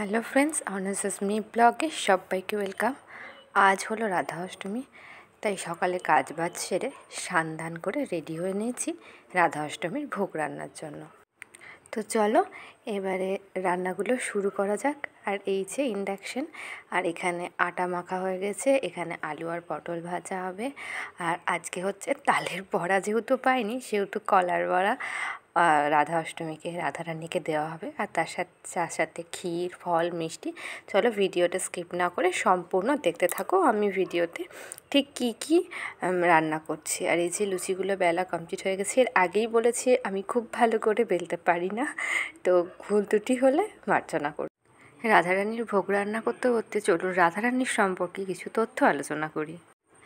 Hello friends, অনার্সমি ব্লগে সবাইকে welcome. আজ হলো রাধা অষ্টমী, তাই সকালে কাজবাজ সেরে স্নান করে রেডি হয়ে নিয়েছি রাধা অষ্টমীর ভোগ রান্নার জন্য। তো চলো এবারে রান্নাগুলো শুরু করা যাক। আর এই যে ইন্ডাকশন, আর এখানে আটা মাখা হয়ে গেছে, এখানে আলু আর পটল ভাজা হবে। আর আজকে হচ্ছে তালের বড়া, যেহেতু পাইনি সেহেতু কলার বড়া রাধা অষ্টমীকে রাধারানীকে দেওয়া হবে। আর তার সাথে ক্ষীর, ফল, মিষ্টি। চলো ভিডিওটা স্কিপ না করে সম্পূর্ণ দেখতে থাকো আমি ভিডিওতে ঠিক কী রান্না করছি। আর এই যে লুচিগুলো বেলা কমপ্লিট হয়ে গেছে। এর আগেই বলেছি আমি খুব ভালো করে বেলতে পারি না, তো ভুল ত্রুটি হলে মার্জনা করব। রাধারানীর ভোগ রান্না করতে করতে চলুন রাধারানীর সম্পর্কে কিছু তথ্য আলোচনা করি।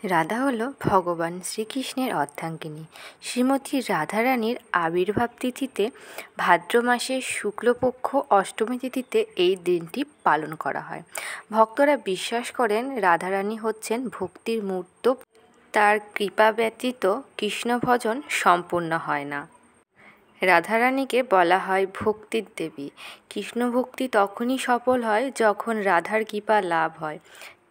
রাধা হলো ভগবান শ্রীকৃষ্ণের অর্ধাঙ্গিনী। শ্রীমতী রাধারানীর আবির্ভাব তিথিতে ভাদ্র মাসের শুক্লপক্ষ অষ্টমী তিথিতে এই দিনটি পালন করা হয়। ভক্তরা বিশ্বাস করেন রাধারানী হচ্ছেন ভক্তির মূর্ত। তার কৃপা ব্যতীত কৃষ্ণ ভজন সম্পূর্ণ হয় না। রাধারানীকে বলা হয় ভক্তির দেবী। কৃষ্ণ ভক্তি তখনই সফল হয় যখন রাধার কৃপা লাভ হয়।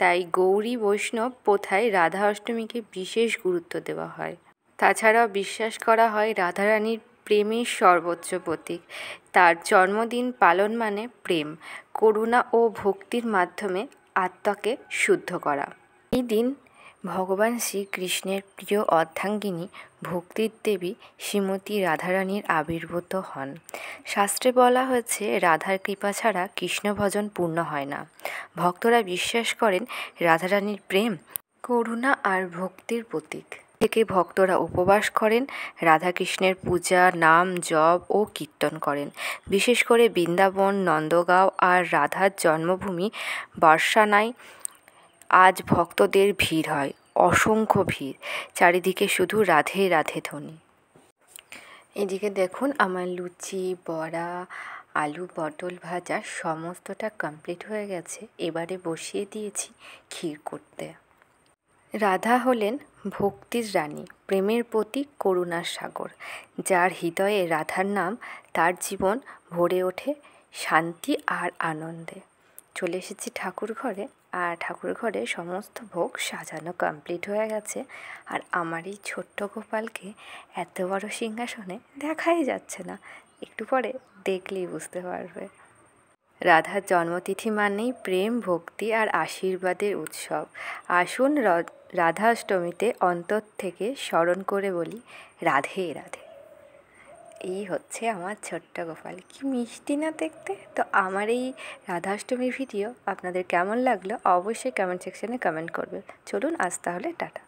তাই গৌরী বৈষ্ণব প্রথায় রাধা অষ্টমীকে বিশেষ গুরুত্ব দেওয়া হয়। তাছাড়াও বিশ্বাস করা হয় রাধারানীর প্রেমের সর্বোচ্চ প্রতীক। তার জন্মদিন পালন মানে প্রেম, করুণা ও ভক্তির মাধ্যমে আত্মাকে শুদ্ধ করা। এই দিন ভগবান শ্রীকৃষ্ণের প্রিয় অর্ধাঙ্গিনী ভক্তির দেবী শ্রীমতী রাধারানীর আবির্ভূত হন। শাস্ত্রে বলা হয়েছে রাধার কৃপা ছাড়া কৃষ্ণ ভজন পূর্ণ হয় না। ভক্তরা বিশ্বাস করেন রাধারানীর প্রেম, করুণা আর ভক্তির প্রতীক। থেকে ভক্তরা উপবাস করেন, রাধাকৃষ্ণের পূজা, নাম, জপ ও কীর্তন করেন। বিশেষ করে বৃন্দাবন, নন্দগাঁও আর রাধার জন্মভূমি বর্ষানায় আজ ভক্তদের ভিড় হয়, অসংখ্য ভিড়। চারিদিকে শুধু রাধে রাধে ধ্বনি। এদিকে দেখুন আমার লুচি, বড়া, আলু পটল ভাজা সমস্তটা কমপ্লিট হয়ে গেছে। এবারে বসিয়ে দিয়েছি ক্ষীর করতে। রাধা হলেন ভক্তির রানী, প্রেমের প্রতীক, করুণার সাগর। যার হৃদয়ে রাধার নাম, তার জীবন ভরে ওঠে শান্তি আর আনন্দে। চলে এসেছি ঠাকুর ঘরে, আর ঠাকুর ঘরে সমস্ত ভোগ সাজানো কমপ্লিট হয়ে গেছে। আর আমার এই ছোট্ট গোপালকে এত বড় সিংহাসনে দেখাই যাচ্ছে না, একটু পরে দেখলেই বুঝতে পারবে। রাধার জন্মতিথি মানেই প্রেম, ভক্তি আর আশীর্বাদের উৎসব। আসুন রাধা অষ্টমীতে অন্তর থেকে স্মরণ করে বলি রাধে রাধে। এই হচ্ছে আমার ছোট্ট গোপাল, কি মিষ্টি না দেখতে। তো আমার এই রাধাষ্টমীর ভিডিও আপনাদের কেমন লাগলো অবশ্যই কমেন্ট সেকশনে কমেন্ট করবে। চলুন আজ তাহলে টাটা।